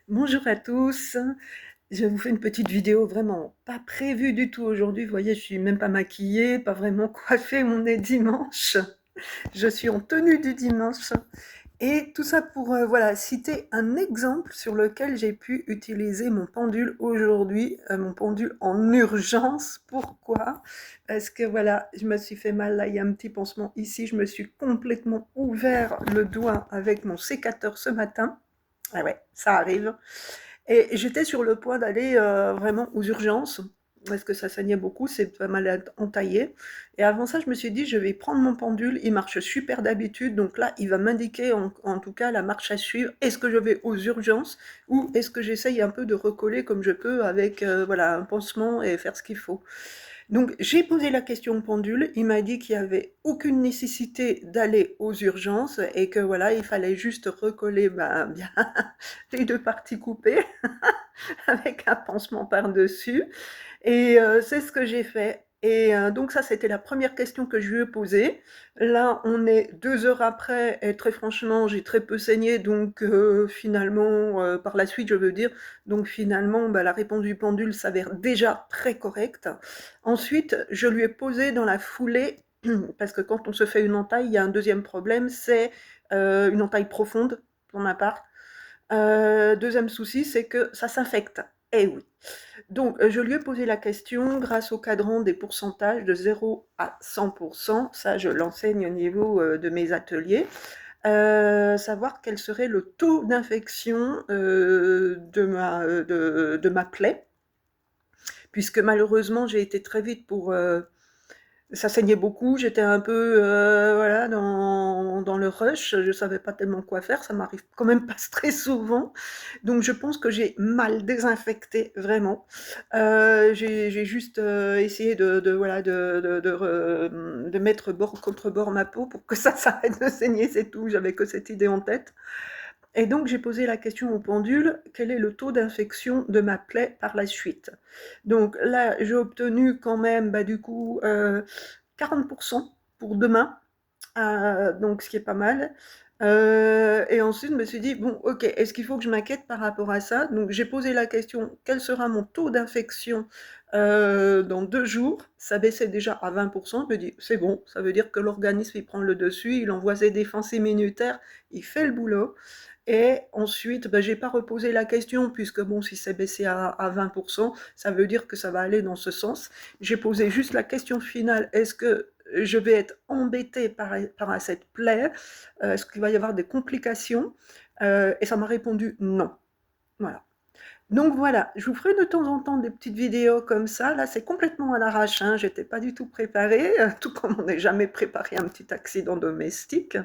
Bonjour à tous, je vous fais une petite vidéo vraiment pas prévue du tout aujourd'hui. Vous voyez, je suis même pas maquillée, pas vraiment coiffée, on est dimanche. Je suis en tenue du dimanche. Et tout ça pour voilà, citer un exemple sur lequel j'ai pu utiliser mon pendule aujourd'hui, mon pendule en urgence. Pourquoi? Parce que voilà, je me suis fait mal, là il y a un petit pansement ici, je me suis complètement ouvert le doigt avec mon sécateur ce matin. Ah ouais, ça arrive. Et j'étais sur le point d'aller vraiment aux urgences, parce que ça saignait beaucoup, c'est pas mal entaillé. Et avant ça, je me suis dit, je vais prendre mon pendule, il marche super d'habitude, donc là, il va m'indiquer en tout cas la marche à suivre. Est-ce que je vais aux urgences ou est-ce que j'essaye un peu de recoller comme je peux avec voilà, un pansement et faire ce qu'il faut. Donc j'ai posé la question au pendule, il m'a dit qu'il n'y avait aucune nécessité d'aller aux urgences et que voilà, il fallait juste recoller bien les deux parties coupées avec un pansement par-dessus. Et c'est ce que j'ai fait. Et donc ça, c'était la première question que je lui ai posée. Là, on est 2 heures après, et très franchement, j'ai très peu saigné, donc finalement, par la suite, je veux dire, donc finalement, la réponse du pendule s'avère déjà très correcte. Ensuite, je lui ai posé dans la foulée, parce que quand on se fait une entaille, il y a un deuxième problème, c'est une entaille profonde, pour ma part. Deuxième souci, c'est que ça s'infecte. Eh oui. Donc, je lui ai posé la question grâce au cadran des pourcentages de 0 à 100%. Ça, je l'enseigne au niveau de mes ateliers. Savoir quel serait le taux d'infection de ma plaie, puisque malheureusement, j'ai été très vite pour ça saignait beaucoup, j'étais un peu voilà, dans le rush, je savais pas tellement quoi faire, ça m'arrive quand même pas très souvent. Donc je pense que j'ai mal désinfecté, vraiment. J'ai juste essayé voilà, de mettre bord contre bord ma peau pour que ça s'arrête de saigner, c'est tout. J'avais que cette idée en tête. Et donc j'ai posé la question au pendule, quel est le taux d'infection de ma plaie par la suite? Donc là, j'ai obtenu quand même, du coup, 40% pour demain, donc ce qui est pas mal. Et ensuite, je me suis dit, bon, ok, est-ce qu'il faut que je m'inquiète par rapport à ça? Donc j'ai posé la question, quel sera mon taux d'infection dans 2 jours? Ça baissait déjà à 20%. Je me dis, c'est bon, ça veut dire que l'organisme il prend le dessus, il envoie ses défenses immunitaires, il fait le boulot. Et ensuite, j'ai pas reposé la question, puisque bon, si c'est baissé à 20%, ça veut dire que ça va aller dans ce sens. J'ai posé juste la question finale, est-ce que je vais être embêtée par cette plaie? Est-ce qu'il va y avoir des complications? Et ça m'a répondu non. Voilà. Donc voilà, je vous ferai de temps en temps des petites vidéos comme ça. Là, c'est complètement à l'arrache, hein. J'étais pas du tout préparée, tout comme on n'est jamais préparé à un petit accident domestique.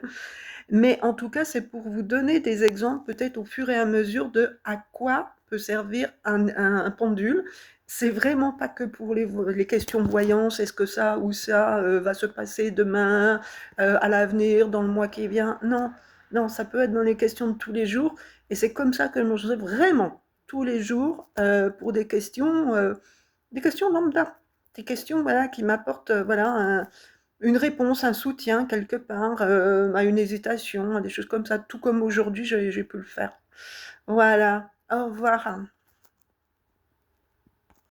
Mais en tout cas, c'est pour vous donner des exemples, peut-être au fur et à mesure, de à quoi peut servir un pendule. C'est vraiment pas que pour les questions de voyance, est-ce que ça ou ça va se passer demain, à l'avenir, dans le mois qui vient. Non, non, ça peut être dans les questions de tous les jours. Et c'est comme ça que je mangerai vraiment tous les jours pour des questions lambda, des questions voilà, qui m'apportent voilà, une réponse, un soutien quelque part à une hésitation, à des choses comme ça, tout comme aujourd'hui j'ai pu le faire. Voilà, au revoir.